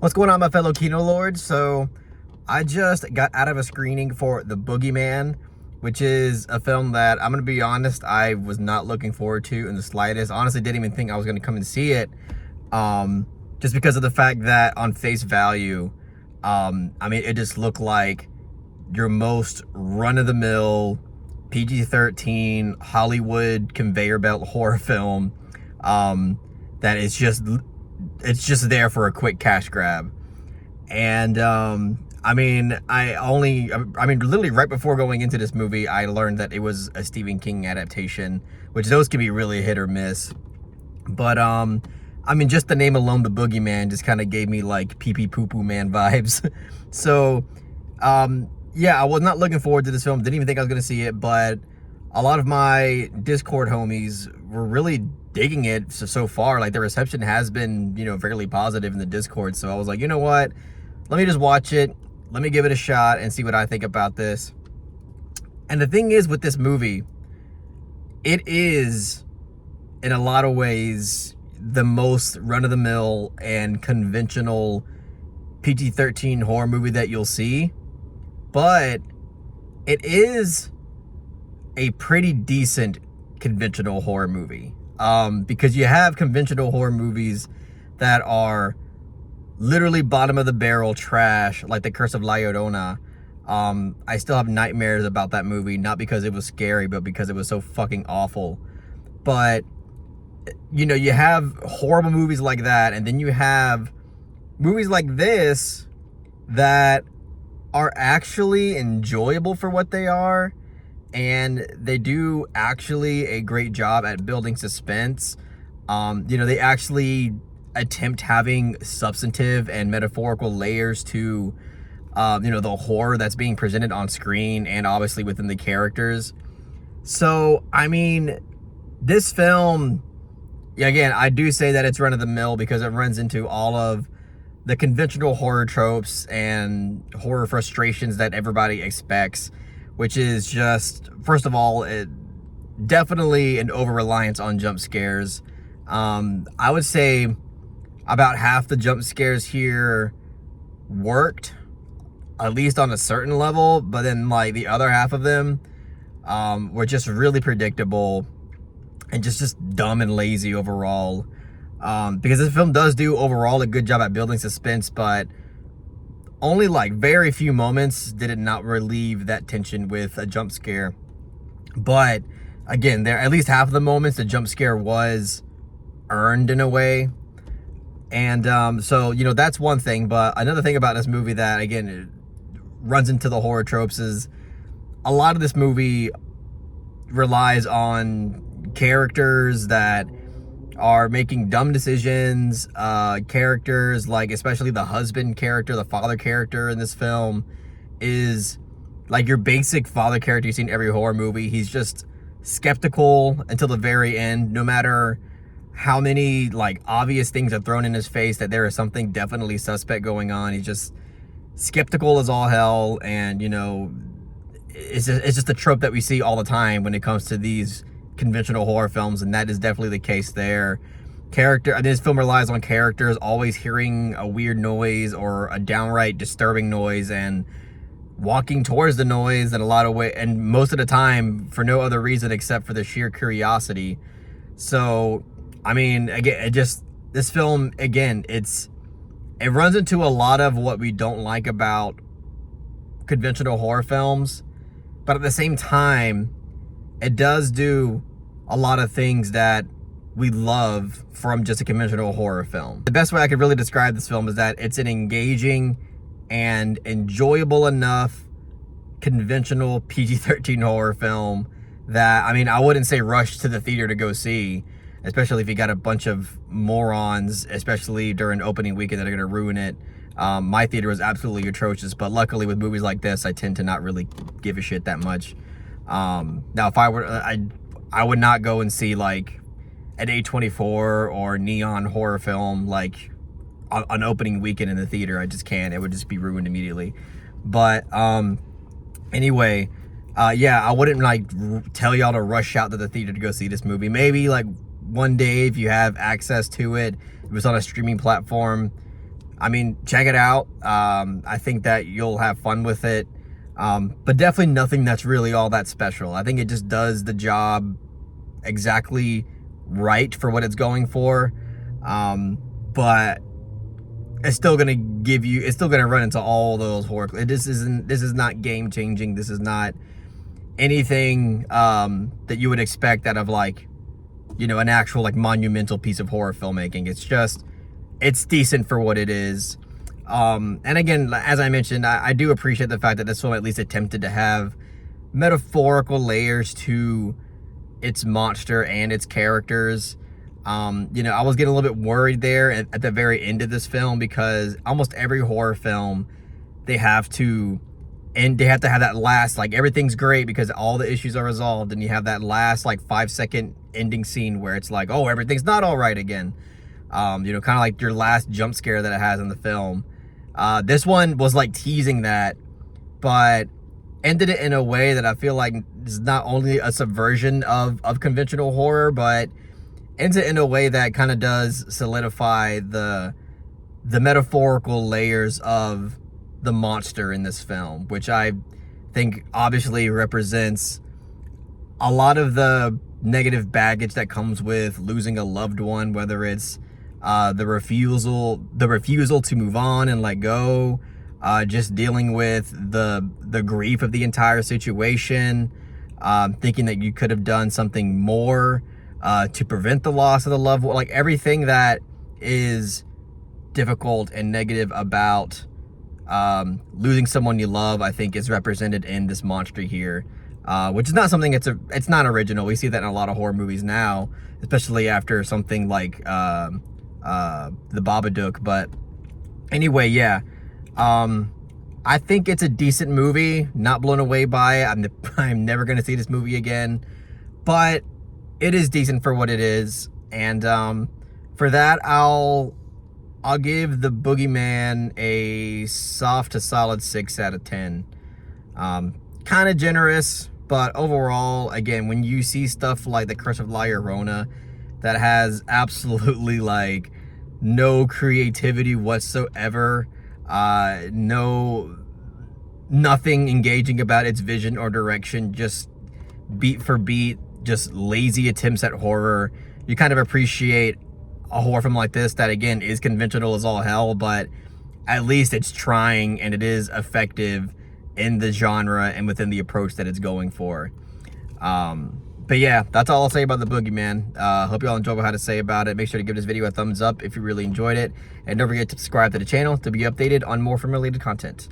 What's going on, my fellow Kino Lords? So I just got out of a screening for The Boogeyman, which is a film that, I'm going to be honest, I was not looking forward to in the slightest. Honestly, didn't even think I was going to come and see it, just because of the fact that on face value, I mean, it just looked like your most run-of-the-mill PG-13 Hollywood conveyor belt horror film that is it's just there for a quick cash grab. And I mean, literally right before going into this movie, I learned that it was a Stephen King adaptation, which those can be really hit or miss. But I mean, just the name alone, The Boogeyman, just kind of gave me like pee-pee poo-poo man vibes. So yeah, I was not looking forward to this film. Didn't even think I was going to see it, but a lot of my Discord homies were really digging it so far. Like, the reception has been, fairly positive in the Discord. So I was like, you know what? Let me just watch it. Let me give it a shot and see what I think about this. And the thing is with this movie, it is, in a lot of ways, the most run-of-the-mill and conventional PG-13 horror movie that you'll see. But it is a pretty decent conventional horror movie. Because you have conventional horror movies that are literally bottom of the barrel trash, like The Curse of La Llorona. I still have nightmares about that movie, not because it was scary, but because it was so fucking awful. But, you have horrible movies like that, and then you have movies like this that are actually enjoyable for what they are, and they do actually a great job at building suspense. They actually attempt having substantive and metaphorical layers to, the horror that's being presented on screen and obviously within the characters. So, I mean, this film, again, I do say that it's run-of-the-mill because it runs into all of the conventional horror tropes and horror frustrations that everybody expects, which is just, first of all, definitely an over-reliance on jump scares. I would say about half the jump scares here worked, at least on a certain level, but then like the other half of them were just really predictable and just dumb and lazy overall. Because this film does do overall a good job at building suspense, but only like very few moments did it not relieve that tension with a jump scare. But again, there at least half of the moments the jump scare was earned in a way. And so that's one thing. But another thing about this movie that, again, it runs into the horror tropes is a lot of this movie relies on characters that are making dumb decisions. Characters like, especially the husband character, the father character in this film, is like your basic father character you see in every horror movie. He's just skeptical until the very end, no matter how many like obvious things are thrown in his face that there is something definitely suspect going on. He's just skeptical as all hell. And it's just a trope that we see all the time when it comes to these conventional horror films, and that is definitely the case there. This film relies on characters always hearing a weird noise or a downright disturbing noise and walking towards the noise in a lot of ways, and most of the time for no other reason except for the sheer curiosity. So, I mean, again, this film, again, it runs into a lot of what we don't like about conventional horror films, but at the same time, it does do a lot of things that we love from just a conventional horror film. The best way I could really describe this film is that it's an engaging and enjoyable enough conventional PG-13 horror film that, I mean, I wouldn't say rush to the theater to go see, especially if you got a bunch of morons, especially during opening weekend, that are going to ruin it. My theater was absolutely atrocious, but luckily with movies like this, I tend to not really give a shit that much. Now if I would not go and see like an A24 or neon horror film like on opening weekend in the theater. I just can't. It would just be ruined immediately. But anyway, yeah, I wouldn't like tell y'all to rush out to the theater to go see this movie. Maybe like one day if you have access to it, if it's on a streaming platform, I mean, check it out. I think that you'll have fun with it. But definitely nothing that's really all that special. I think it just does the job exactly right for what it's going for. But it's still gonna give you, it's still gonna run into all those horror. This is not game changing. This is not anything that you would expect out of, like, you know, an actual like monumental piece of horror filmmaking. It's just, it's decent for what it is. And again, as I mentioned, I do appreciate the fact that this film at least attempted to have metaphorical layers to its monster and its characters. You know, I was getting a little bit worried there at the very end of this film, because almost every horror film, they have to have that last, like, everything's great because all the issues are resolved, and you have that last like 5-second ending scene where it's like, oh, everything's not all right again. You know, kind of like your last jump scare that it has in the film. This one was like teasing that, but ended it in a way that I feel like is not only a subversion of conventional horror, but ends it in a way that kind of does solidify the metaphorical layers of the monster in this film, which I think obviously represents a lot of the negative baggage that comes with losing a loved one, whether it's the refusal to move on and let go, just dealing with the grief of the entire situation, thinking that you could have done something more to prevent the loss of the loved one. Like, everything that is difficult and negative about losing someone you love, I think, is represented in this monster here, which is not something, it's not original. We see that in a lot of horror movies now, especially after something like the Babadook. But anyway, yeah, I think it's a decent movie. Not blown away by it. I'm never gonna see this movie again, but it is decent for what it is. And for that, I'll give the Boogeyman a soft to solid 6 out of 10. Kind of generous, but overall, again, when you see stuff like The Curse of La Llorona that has absolutely like no creativity whatsoever, nothing engaging about its vision or direction, just beat for beat, just lazy attempts at horror, you kind of appreciate a horror film like this that, again, is conventional as all hell, but at least it's trying and it is effective in the genre and within the approach that it's going for. But yeah, that's all I'll say about the Boogeyman. Hope you all enjoyed what I had to say about it. Make sure to give this video a thumbs up if you really enjoyed it, and don't forget to subscribe to the channel to be updated on more film related content.